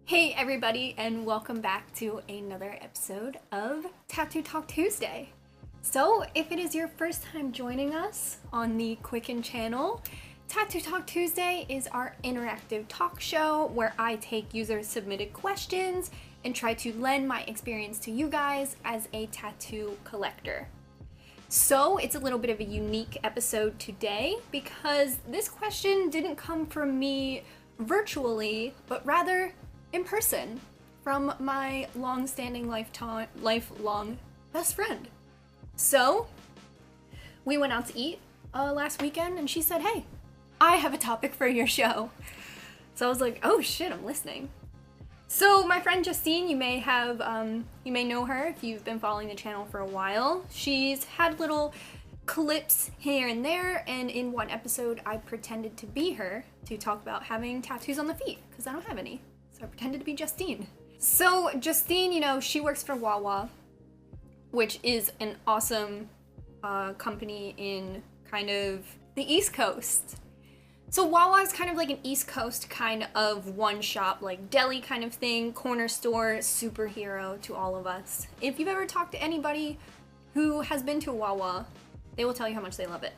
Hey everybody, and welcome back to another episode of Tattoo Talk Tuesday. So if it is your first time joining us on the Quicken channel, Tattoo Talk Tuesday is our interactive talk show where I take user submitted questions and try to lend my experience to you guys as a tattoo collector. So it's a little bit of a unique episode today because this question didn't come from me virtually, but rather in person from my long-standing lifelong best friend. So we went out to eat last weekend and she said, "Hey, I have a topic for your show." So I was like, "Oh shit, I'm listening." So my friend Justine, you may know her if you've been following the channel for a while. She's had little clips here and there, and in one episode I pretended to be her to talk about having tattoos on the feet because I don't have any. So I pretended to be Justine. So Justine, she works for Wawa, which is an awesome company in kind of the East Coast. So Wawa is kind of like an East Coast kind of one-shop, like deli kind of thing, corner store, superhero to all of us. If you've ever talked to anybody who has been to a Wawa, they will tell you how much they love it.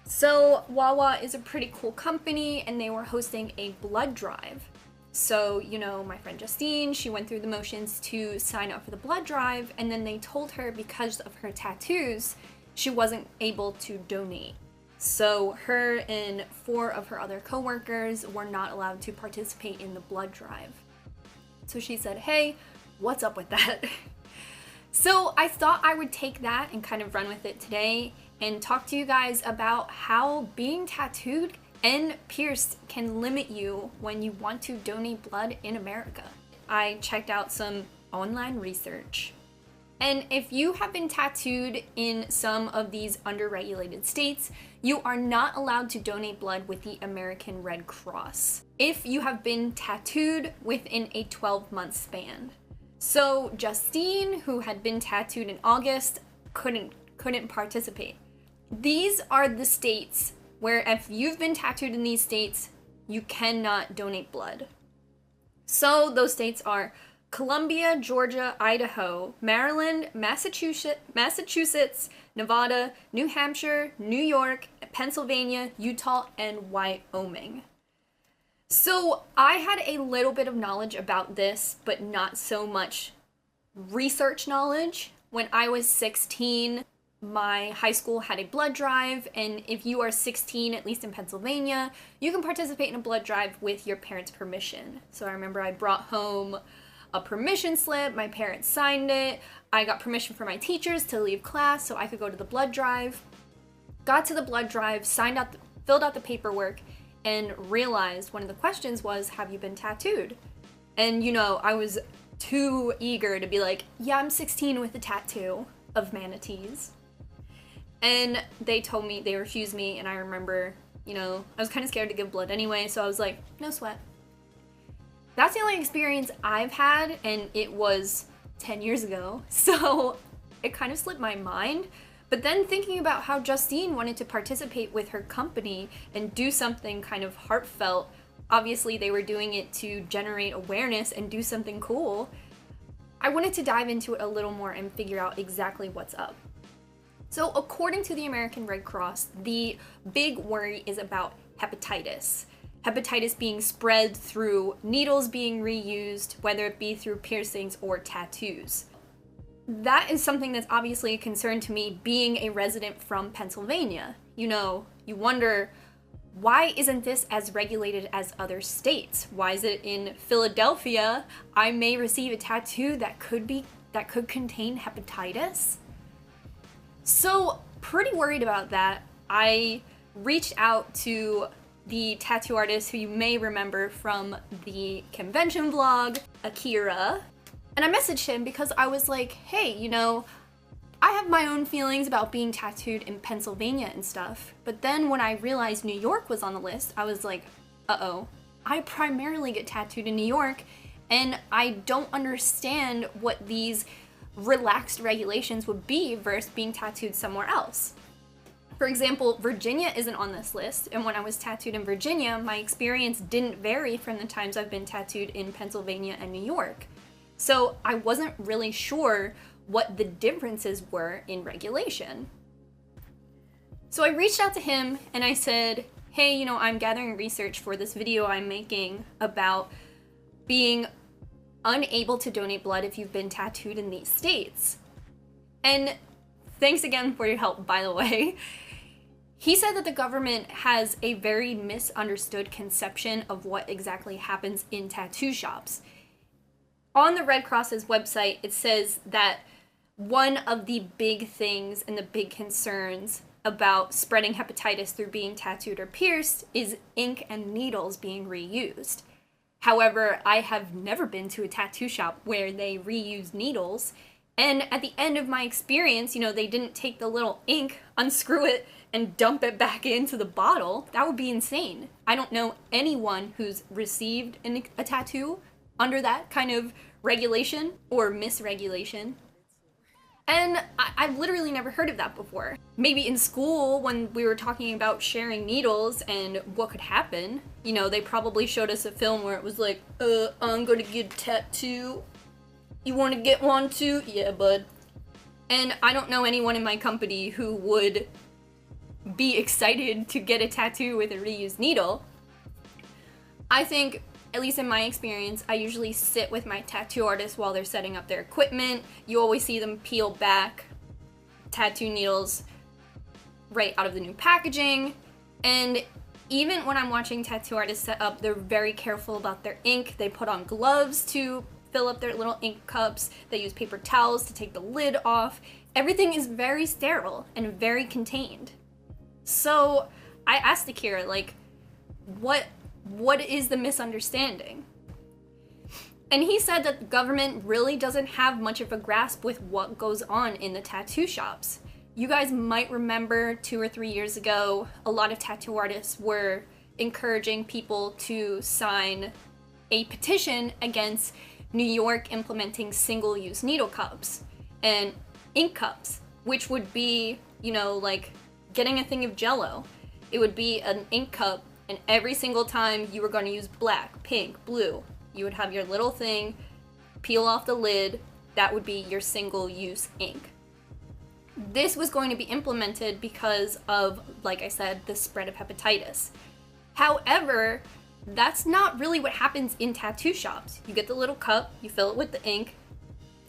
So Wawa is a pretty cool company, and they were hosting a blood drive. So, my friend Justine, she went through the motions to sign up for the blood drive, and then they told her because of her tattoos, she wasn't able to donate. So her and 4 of her other coworkers were not allowed to participate in the blood drive. So she said, "Hey, what's up with that?" So I thought I would take that and kind of run with it today and talk to you guys about how being tattooed and pierced can limit you when you want to donate blood in America. I checked out some online research. And if you have been tattooed in some of these under-regulated states, you are not allowed to donate blood with the American Red Cross if you have been tattooed within a 12-month span. So Justine, who had been tattooed in August, couldn't participate. These are the states where if you've been tattooed in these states, you cannot donate blood. So those states are Columbia, Georgia, Idaho, Maryland, Massachusetts, Nevada, New Hampshire, New York, Pennsylvania, Utah, and Wyoming. So I had a little bit of knowledge about this, but not so much research knowledge. When I was 16, my high school had a blood drive, and if you are 16, at least in Pennsylvania, you can participate in a blood drive with your parents' permission. So I remember I brought home a permission slip, my parents signed it, I got permission from my teachers to leave class so I could go to the blood drive. Got to the blood drive, filled out the paperwork, and realized one of the questions was, "Have you been tattooed?" And I was too eager to be like, "Yeah, I'm 16 with a tattoo of manatees." And they refused me, and I remember, I was kind of scared to give blood anyway, so I was like, no sweat. That's the only experience I've had, and it was 10 years ago, so it kind of slipped my mind. But then thinking about how Justine wanted to participate with her company and do something kind of heartfelt, obviously they were doing it to generate awareness and do something cool, I wanted to dive into it a little more and figure out exactly what's up. So according to the American Red Cross, the big worry is about hepatitis. Hepatitis being spread through needles being reused, whether it be through piercings or tattoos. That is something that's obviously a concern to me being a resident from Pennsylvania. You wonder, why isn't this as regulated as other states? Why is it in Philadelphia I may receive a tattoo that could contain hepatitis? So, pretty worried about that. I reached out to the tattoo artist who you may remember from the convention vlog, Akira, and I messaged him because I was like, "Hey, I have my own feelings about being tattooed in Pennsylvania and stuff." But then when I realized New York was on the list, I was like, uh-oh, I primarily get tattooed in New York, and I don't understand what these relaxed regulations would be versus being tattooed somewhere else. For example, Virginia isn't on this list, and when I was tattooed in Virginia, my experience didn't vary from the times I've been tattooed in Pennsylvania and New York. So I wasn't really sure what the differences were in regulation. So I reached out to him and I said, hey, you know, I'm gathering research for this video I'm making about being unable to donate blood if you've been tattooed in these states. And thanks again for your help, by the way. He said that the government has a very misunderstood conception of what exactly happens in tattoo shops. On the Red Cross's website, it says that one of the big things and the big concerns about spreading hepatitis through being tattooed or pierced is ink and needles being reused. However, I have never been to a tattoo shop where they reuse needles, and at the end of my experience, you know, they didn't take the little ink, unscrew it, and dump it back into the bottle. That would be insane. I don't know anyone who's received a tattoo under that kind of regulation or misregulation. And I've literally never heard of that before. Maybe in school when we were talking about sharing needles and what could happen, you know, they probably showed us a film where it was like, I'm gonna get a tattoo. You wanna get one too? Yeah, bud. And I don't know anyone in my company who would be excited to get a tattoo with a reused needle. I think, at least in my experience, I usually sit with my tattoo artist while they're setting up their equipment. You always see them peel back tattoo needles right out of the new packaging. And even when I'm watching tattoo artists set up, they're very careful about their ink. They put on gloves to fill up their little ink cups. They use paper towels to take the lid off. Everything is very sterile and very contained. So I asked Akira, like, what is the misunderstanding? And he said that the government really doesn't have much of a grasp with what goes on in the tattoo shops. You guys might remember 2 or 3 years ago, a lot of tattoo artists were encouraging people to sign a petition against New York implementing single-use needle cups and ink cups, which would be, you know, like getting a thing of Jell-O. It would be an ink cup, and every single time you were going to use black, pink, blue, you would have your little thing, peel off the lid, that would be your single-use ink. This was going to be implemented because of, like I said, the spread of hepatitis. However, that's not really what happens in tattoo shops. You get the little cup, you fill it with the ink,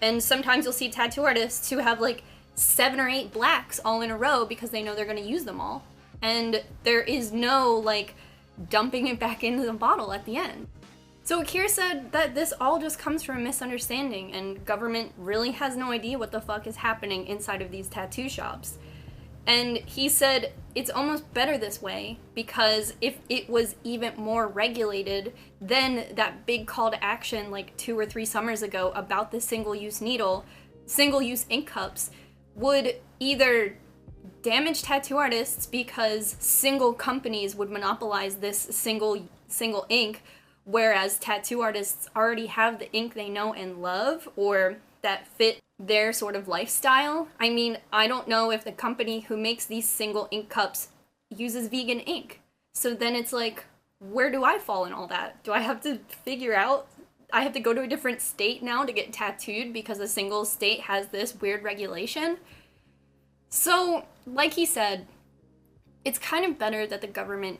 and sometimes you'll see tattoo artists who have like 7 or 8 blacks all in a row because they know they're going to use them all. And there is no like dumping it back into the bottle at the end. So Akira said that this all just comes from a misunderstanding, and government really has no idea what the fuck is happening inside of these tattoo shops. And he said it's almost better this way, because if it was even more regulated, then that big call to action like 2 or 3 summers ago about the single-use needle, single-use ink cups, would either damage tattoo artists because single companies would monopolize this single ink, whereas tattoo artists already have the ink they know and love or that fit their sort of lifestyle. I mean, I don't know if the company who makes these single ink cups uses vegan ink. So then it's like, where do I fall in all that? Do I have to figure out, I have to go to a different state now to get tattooed because a single state has this weird regulation? So, like he said, it's kind of better that the government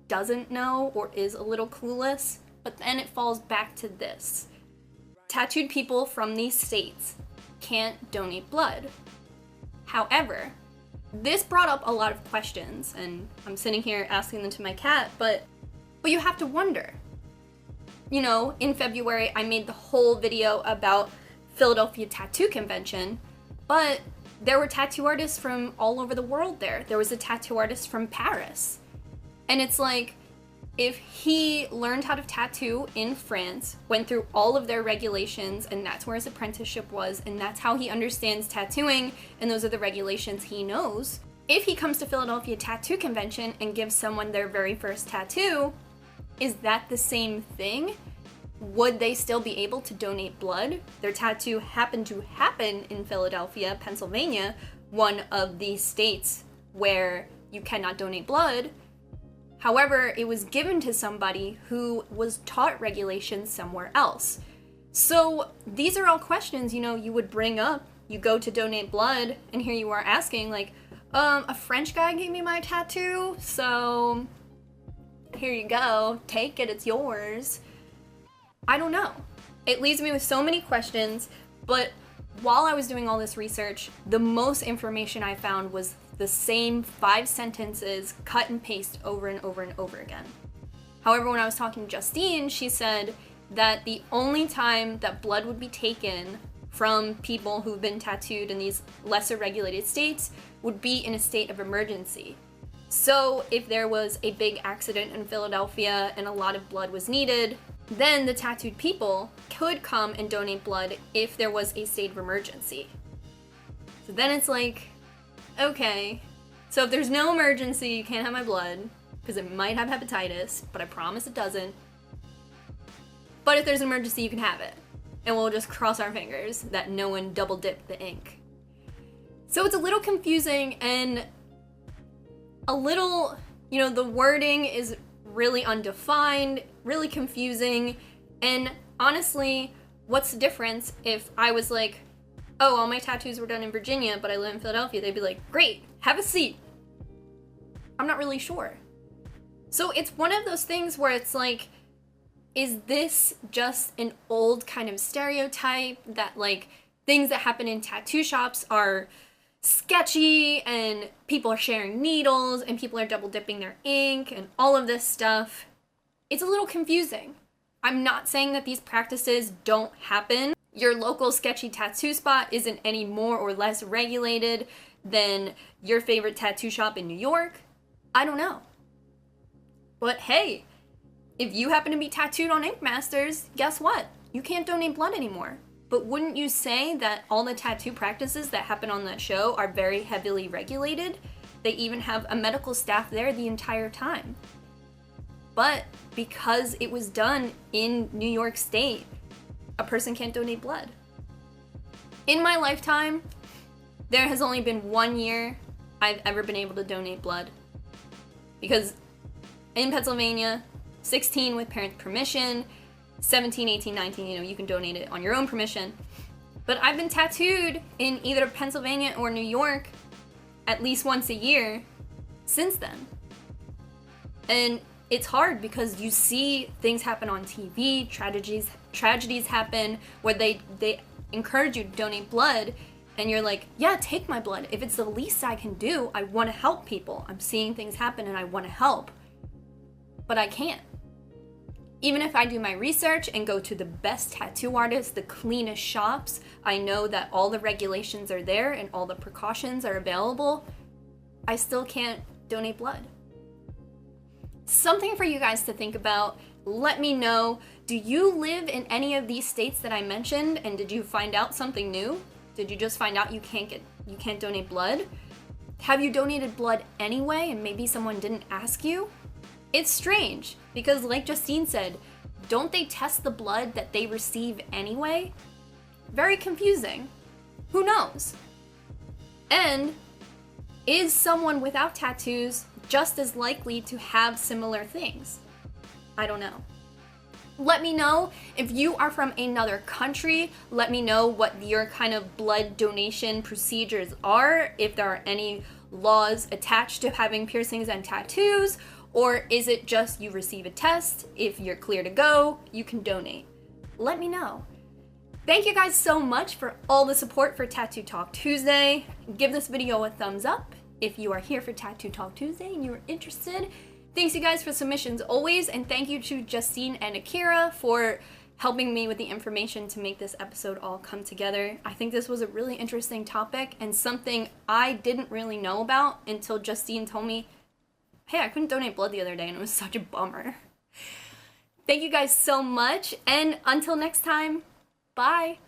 doesn't know or is a little clueless, but then it falls back to this. Tattooed people from these states can't donate blood. However, this brought up a lot of questions, and I'm sitting here asking them to my cat, but you have to wonder. You know, in February, I made the whole video about Philadelphia Tattoo Convention, but there were tattoo artists from all over the world there. There was a tattoo artist from Paris. And it's like, if he learned how to tattoo in France, went through all of their regulations, and that's where his apprenticeship was, and that's how he understands tattooing, and those are the regulations he knows. If he comes to Philadelphia Tattoo Convention and gives someone their very first tattoo, is that the same thing? Would they still be able to donate blood? Their tattoo happened to happen in Philadelphia, Pennsylvania, one of the states where you cannot donate blood. However, it was given to somebody who was taught regulations somewhere else. So these are all questions, you would bring up. You go to donate blood, and here you are asking, like, a French guy gave me my tattoo, so here you go, take it, it's yours. I don't know. It leaves me with so many questions, but while I was doing all this research, the most information I found was the same 5 sentences cut and paste over and over and over again. However, when I was talking to Justine, she said that the only time that blood would be taken from people who've been tattooed in these lesser regulated states would be in a state of emergency. So if there was a big accident in Philadelphia and a lot of blood was needed, then the tattooed people could come and donate blood if there was a state of emergency. So then it's like, okay, so if there's no emergency, you can't have my blood, because it might have hepatitis, but I promise it doesn't. But if there's an emergency, you can have it. And we'll just cross our fingers that no one double dipped the ink. So it's a little confusing and a little, the wording is really undefined, really confusing, and honestly, what's the difference if I was like, oh, all my tattoos were done in Virginia, but I live in Philadelphia? They'd be like, great, have a seat. I'm not really sure. So it's one of those things where it's like, is this just an old kind of stereotype that like things that happen in tattoo shops are sketchy and people are sharing needles and people are double dipping their ink and all of this stuff? It's a little confusing. I'm not saying that these practices don't happen. Your local sketchy tattoo spot isn't any more or less regulated than your favorite tattoo shop in New York. I don't know. But hey, if you happen to be tattooed on Ink Masters, guess what? You can't donate blood anymore. But wouldn't you say that all the tattoo practices that happen on that show are very heavily regulated? They even have a medical staff there the entire time. But because it was done in New York State, a person can't donate blood. In my lifetime, there has only been 1 year I've ever been able to donate blood. Because in Pennsylvania, 16 with parents' permission, 17, 18, 19, you can donate it on your own permission. But I've been tattooed in either Pennsylvania or New York at least once a year since then. And it's hard because you see things happen on TV, tragedies happen where they encourage you to donate blood, and you're like, yeah, take my blood. If it's the least I can do, I want to help people. I'm seeing things happen and I want to help. But I can't. Even if I do my research and go to the best tattoo artists, the cleanest shops, I know that all the regulations are there and all the precautions are available, I still can't donate blood. Something for you guys to think about. Let me know, do you live in any of these states that I mentioned, and did you find out something new? Did you just find out you can't donate blood? Have you donated blood anyway and maybe someone didn't ask you? It's strange because, like Justine said, don't they test the blood that they receive anyway? Very confusing. Who knows? And is someone without tattoos just as likely to have similar things? I don't know. Let me know if you are from another country. Let me know what your kind of blood donation procedures are, if there are any laws attached to having piercings and tattoos, or is it just you receive a test, if you're clear to go, you can donate. Let me know. Thank you guys so much for all the support for Tattoo Talk Tuesday. Give this video a thumbs up if you are here for Tattoo Talk Tuesday and you're interested. Thanks you guys for submissions always, and thank you to Justine and Akira for helping me with the information to make this episode all come together. I think this was a really interesting topic and something I didn't really know about until Justine told me, hey, I couldn't donate blood the other day and it was such a bummer. Thank you guys so much, and until next time, bye!